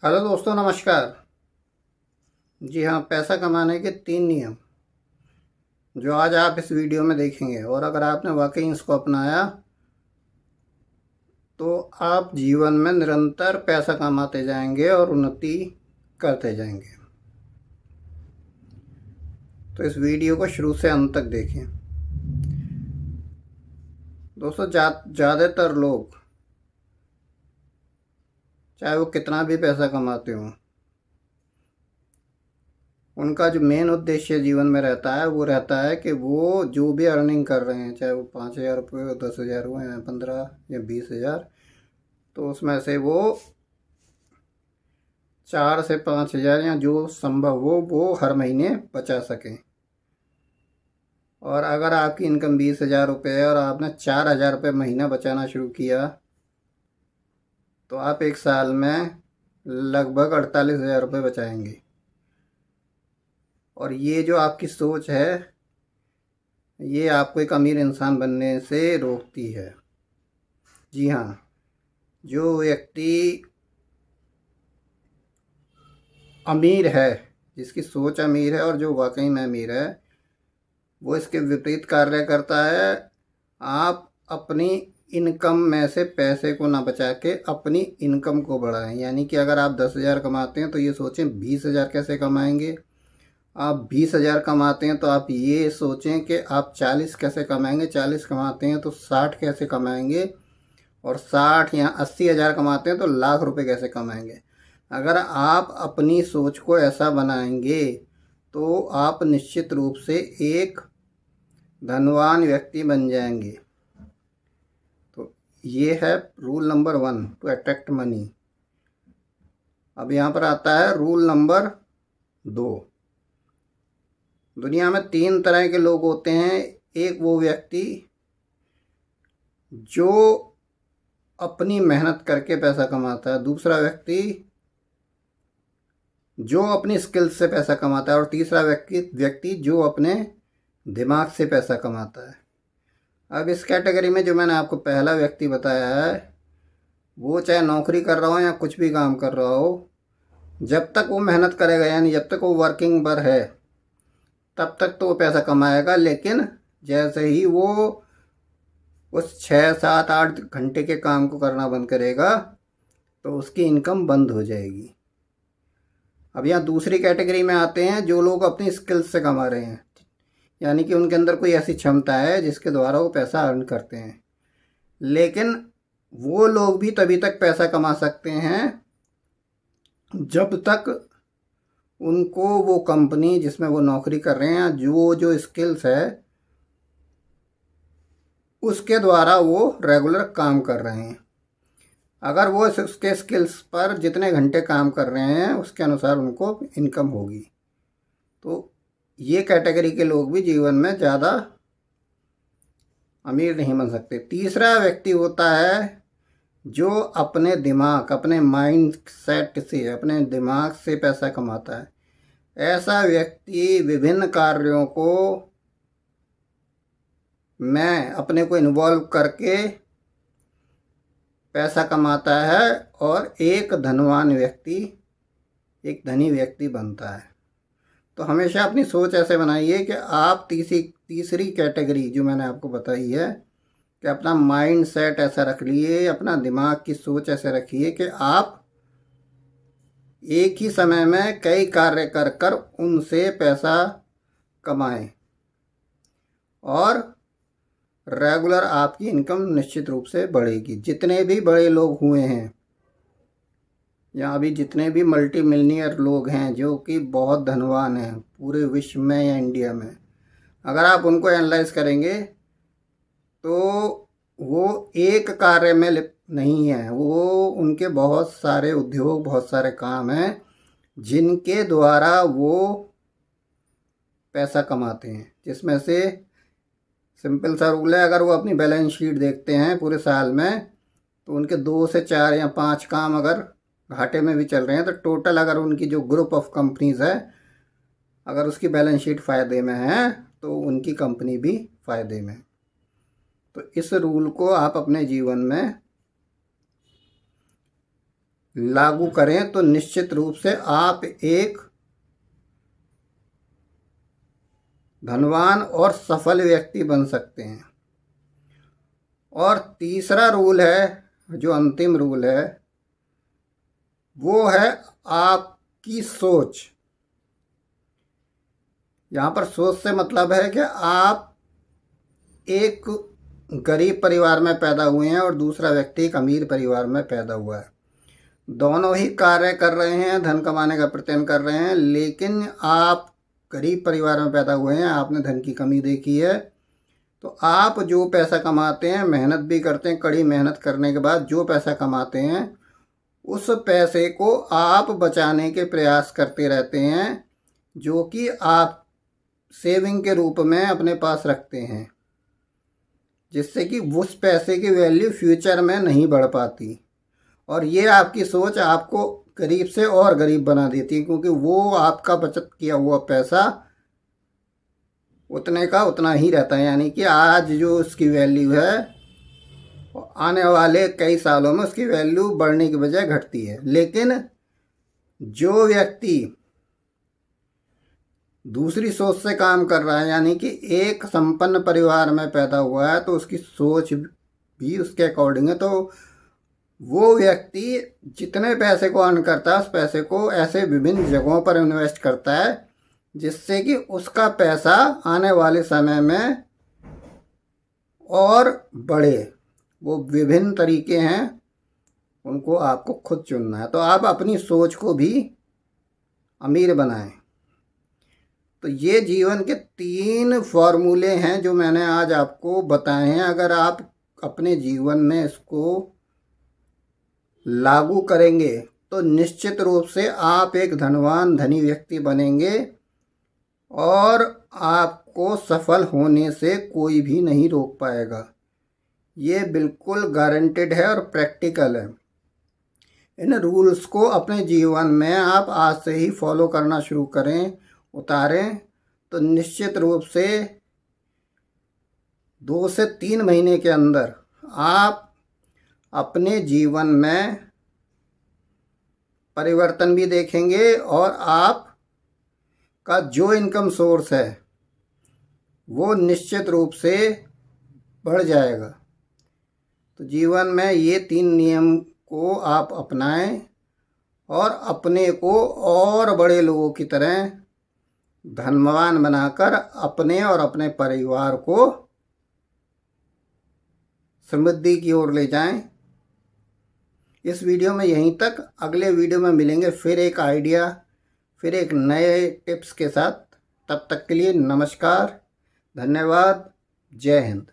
Hello दोस्तों, नमस्कार। जी हाँ, पैसा कमाने के 3 नियम जो आज आप इस वीडियो में देखेंगे, और अगर आपने वाकई इसको अपनाया तो आप जीवन में निरंतर पैसा कमाते जाएंगे और उन्नति करते जाएंगे। तो इस वीडियो को शुरू से अंत तक देखें। दोस्तों, ज़्यादातर लोग, चाहे वो कितना भी पैसा कमाते हों, उनका जो मेन उद्देश्य जीवन में रहता है वो रहता है कि वो जो भी अर्निंग कर रहे हैं, चाहे वो 5,000 रुपये, 10,000 हुए हैं, 15 या 20,000, तो उसमें से वो 4 से 5 हज़ार या जो संभव हो वो हर महीने बचा सकें। और अगर आपकी इनकम 20,000 रुपये है और आपने 4,000 रुपये महीना बचाना शुरू किया, तो आप एक साल में लगभग 48,000 रुपये बचाएंगे। और ये जो आपकी सोच है, ये आपको एक अमीर इंसान बनने से रोकती है। जी हाँ, जो व्यक्ति अमीर है, जिसकी सोच अमीर है और जो वाकई में अमीर है, वो इसके विपरीत कार्य करता है। आप अपनी इनकम में से पैसे को ना बचा के अपनी इनकम को बढ़ाएं। यानी कि अगर आप 10,000 कमाते हैं तो ये सोचें 20,000 कैसे कमाएंगे। आप 20,000 कमाते हैं तो आप ये सोचें कि आप 40 कैसे कमाएंगे। 40 कमाते हैं तो 60 कैसे कमाएंगे। और 60 या 80,000 कमाते हैं तो लाख रुपए कैसे कमाएंगे। अगर आप अपनी सोच को ऐसा बनाएंगे तो आप निश्चित रूप से एक धनवान व्यक्ति बन जाएंगे। तो ये है rule number 1 to attract money. अब यहाँ पर आता है रूल नंबर 2। दुनिया में 3 तरह के लोग होते हैं। एक वो व्यक्ति जो अपनी मेहनत करके पैसा कमाता है, दूसरा व्यक्ति जो अपनी स्किल्स से पैसा कमाता है, और तीसरा व्यक्ति जो अपने दिमाग से पैसा कमाता है। अब इस कैटेगरी में जो मैंने आपको पहला व्यक्ति बताया है, वो चाहे नौकरी कर रहा हो या कुछ भी काम कर रहा हो, जब तक वो मेहनत करेगा, यानी जब तक वो वर्किंग पर है, तब तक तो वो पैसा कमाएगा। लेकिन जैसे ही वो उस 6, 7, 8 घंटे के काम को करना बंद करेगा तो उसकी इनकम बंद हो जाएगी। अब यहाँ दूसरी कैटेगरी में आते हैं जो लोग अपनी स्किल्स से कमा रहे हैं, यानी कि उनके अंदर कोई ऐसी क्षमता है जिसके द्वारा वो पैसा अर्न करते हैं। लेकिन वो लोग भी तभी तक पैसा कमा सकते हैं जब तक उनको वो कंपनी जिसमें वो नौकरी कर रहे हैं, जो स्किल्स है उसके द्वारा वो रेगुलर काम कर रहे हैं। अगर वो उसके स्किल्स पर जितने घंटे काम कर रहे हैं उसके अनुसार उनको इनकम होगी। तो ये कैटेगरी के लोग भी जीवन में ज़्यादा अमीर नहीं बन सकते। तीसरा व्यक्ति होता है जो अपने दिमाग, अपने माइंड सेट से, अपने दिमाग से पैसा कमाता है। ऐसा व्यक्ति विभिन्न कार्यों को मैं अपने को इन्वॉल्व करके पैसा कमाता है और एक धनवान व्यक्ति, एक धनी व्यक्ति बनता है। तो हमेशा अपनी सोच ऐसे बनाइए कि आप तीसरी कैटेगरी जो मैंने आपको बताई है, कि अपना माइंड सेट ऐसा रख लिए, अपना दिमाग की सोच ऐसे रखिए कि आप एक ही समय में कई कार्य कर कर उनसे पैसा कमाएं और रेगुलर आपकी इनकम निश्चित रूप से बढ़ेगी। जितने भी बड़े लोग हुए हैं या अभी जितने भी मल्टी मिलियनियर लोग हैं जो कि बहुत धनवान हैं पूरे विश्व में या इंडिया में, अगर आप उनको एनालाइज करेंगे तो वो एक कार्य में लिप्त नहीं है। वो उनके बहुत सारे उद्योग, बहुत सारे काम हैं जिनके द्वारा वो पैसा कमाते हैं। जिसमें से सिंपल सा रूल है, अगर वो अपनी बैलेंस शीट देखते हैं पूरे साल में, तो उनके 2 से 4 या 5 काम अगर घाटे में भी चल रहे हैं, तो टोटल अगर उनकी जो ग्रुप ऑफ कंपनीज है, अगर उसकी बैलेंस शीट फ़ायदे में है तो उनकी कंपनी भी फ़ायदे में। तो इस रूल को आप अपने जीवन में लागू करें तो निश्चित रूप से आप एक धनवान और सफल व्यक्ति बन सकते हैं। और तीसरा रूल है, जो अंतिम रूल है, वो है आपकी सोच। यहाँ पर सोच से मतलब है कि आप एक गरीब परिवार में पैदा हुए हैं और दूसरा व्यक्ति एक अमीर परिवार में पैदा हुआ है। दोनों ही कार्य कर रहे हैं, धन कमाने का प्रयत्न कर रहे हैं, लेकिन आप गरीब परिवार में पैदा हुए हैं, आपने धन की कमी देखी है। तो आप जो पैसा कमाते हैं, मेहनत भी करते हैं, कड़ी मेहनत करने के बाद जो पैसा कमाते हैं उस पैसे को आप बचाने के प्रयास करते रहते हैं, जो कि आप सेविंग के रूप में अपने पास रखते हैं, जिससे कि उस पैसे की वैल्यू फ्यूचर में नहीं बढ़ पाती। और ये आपकी सोच आपको गरीब से और गरीब बना देती है, क्योंकि वो आपका बचत किया हुआ पैसा उतने का उतना ही रहता है। यानी कि आज जो उसकी वैल्यू है, आने वाले कई सालों में उसकी वैल्यू बढ़ने की बजाय घटती है। लेकिन जो व्यक्ति दूसरी सोच से काम कर रहा है, यानी कि एक संपन्न परिवार में पैदा हुआ है, तो उसकी सोच भी उसके अकॉर्डिंग है। तो वो व्यक्ति जितने पैसे को अर्न करता है, उस पैसे को ऐसे विभिन्न जगहों पर इन्वेस्ट करता है, जिससे कि उसका पैसा आने वाले समय में और बढ़े। वो विभिन्न तरीके हैं, उनको आपको खुद चुनना है। तो आप अपनी सोच को भी अमीर बनाएं। तो ये जीवन के 3 फॉर्मूले हैं जो मैंने आज आपको बताए हैं। अगर आप अपने जीवन में इसको लागू करेंगे तो निश्चित रूप से आप एक धनवान धनी व्यक्ति बनेंगे और आपको सफल होने से कोई भी नहीं रोक पाएगा। ये बिल्कुल गारंटेड है और प्रैक्टिकल है। इन रूल्स को अपने जीवन में आप आज से ही फॉलो करना शुरू करें, उतारें, तो निश्चित रूप से 2 से 3 महीने के अंदर आप अपने जीवन में परिवर्तन भी देखेंगे और आप का जो इनकम सोर्स है वो निश्चित रूप से बढ़ जाएगा। तो जीवन में ये 3 नियम को आप अपनाएं और अपने को और बड़े लोगों की तरह धनवान बनाकर अपने और अपने परिवार को समृद्धि की ओर ले जाएं। इस वीडियो में यहीं तक। अगले वीडियो में मिलेंगे फिर एक आइडिया, फिर एक नए टिप्स के साथ। तब तक के लिए नमस्कार, धन्यवाद, जय हिंद।